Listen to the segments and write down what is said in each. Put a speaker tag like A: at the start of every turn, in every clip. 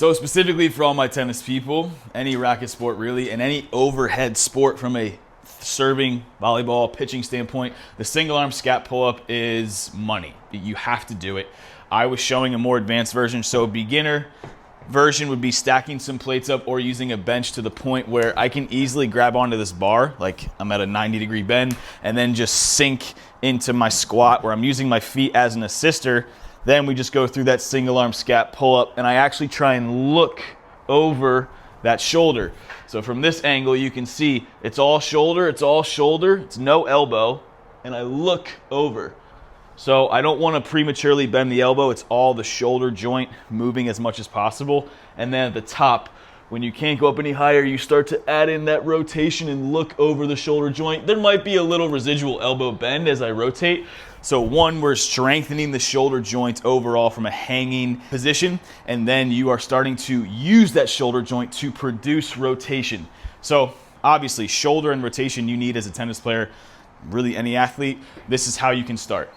A: So specifically for all my tennis people, any racket sport really, and any overhead sport from a serving, volleyball, pitching standpoint, the single arm scat pull-up is money. You have to do it. I was showing a more advanced version, so a beginner version would be stacking some plates up or using a bench to the point where I can easily grab onto this bar, like I'm at a 90-degree bend, and then just sink into my squat where I'm using my feet as an assister. Then we just go through that single arm scat pull-up, and I actually try and look over that shoulder. So from this angle, you can see it's all shoulder, it's no elbow, and I look over. So I don't want to prematurely bend the elbow. It's all the shoulder joint moving as much as possible. And then at the top, when you can't go up any higher, you start to add in that rotation and look over the shoulder joint. There might be a little residual elbow bend as I rotate. So one, we're strengthening the shoulder joint overall from a hanging position. And then you are starting to use that shoulder joint to produce rotation. So obviously shoulder and rotation you need as a tennis player, really any athlete. This is how you can start.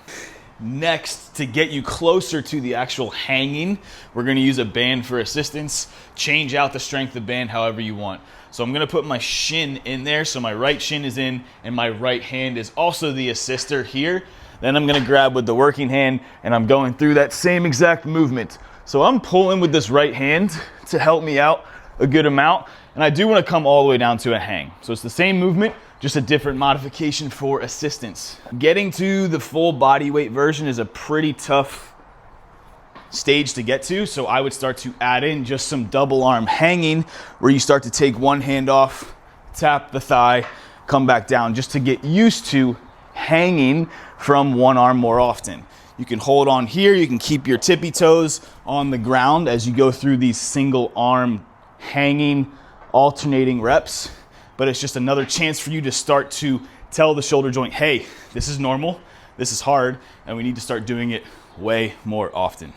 A: Next, to get you closer to the actual hanging, we're going to use a band for assistance. Change out the strength of the band however you want. So I'm going to put my shin in there, so my right shin is in and my right hand is also the assister here. Then I'm going to grab with the working hand and I'm going through that same exact movement. So I'm pulling with this right hand to help me out a good amount, and I do want to come all the way down to a hang. So it's the same movement, just a different modification for assistance. Getting to the full body weight version is a pretty tough stage to get to, so I would start to add in just some double arm hanging where you start to take one hand off, tap the thigh, come back down, just to get used to hanging from one arm more often. You can hold on here, you can keep your tippy toes on the ground as you go through these single arm hanging alternating reps. But it's just another chance for you to start to tell the shoulder joint, hey, this is normal, this is hard, and we need to start doing it way more often.